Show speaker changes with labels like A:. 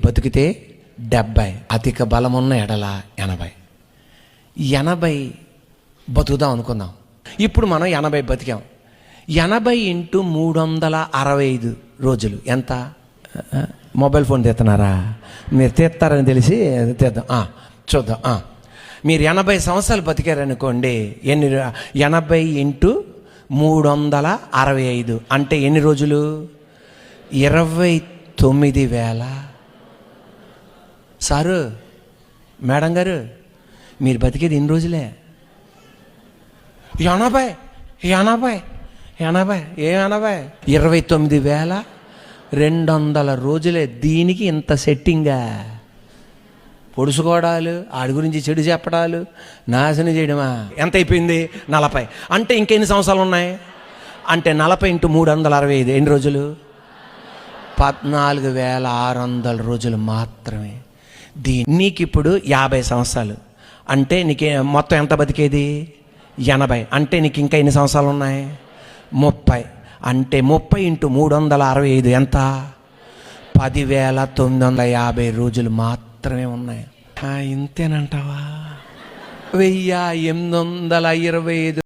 A: బతికితే 70, అధిక బలమున్న ఎడల 80. 80 బతుకుదాం అనుకుందాం. ఇప్పుడు మనం 80 బతికాం. 80 × 365 రోజులు ఎంత? మొబైల్ ఫోన్ తీస్తున్నారా? మీరు తీస్తారని తెలిసి తీద్దాం, చూద్దాం. మీరు 80 సంవత్సరాలు బతికారనుకోండి, 80 × 365 అంటే ఎన్ని రోజులు? 29,000. సారు, మేడం గారు, మీరు బతికేది ఎన్ని రోజులే? 80. 29,200 రోజులే. దీనికి ఇంత సెట్టింగా? పొడుసుకోవడాలు, ఆడి గురించి చెడు చెప్పడాలు, నాశనం చేయడమా? ఎంత అయిపోయింది? 40. అంటే ఇంకెన్ని సంవత్సరాలు ఉన్నాయి? అంటే 40 × 365 ఎన్ని రోజులు? 14,600 రోజులు మాత్రమే. నీకు ఇప్పుడు 50 సంవత్సరాలు అంటే నీకు మొత్తం ఎంత బతికేది? 80. అంటే నీకు ఇంకా ఎన్ని సంవత్సరాలు ఉన్నాయి? 30. అంటే 30 × 365 ఎంత? 10,950 రోజులు మాత్రమే ఉన్నాయి. ఇంతేనంటావా? 1,825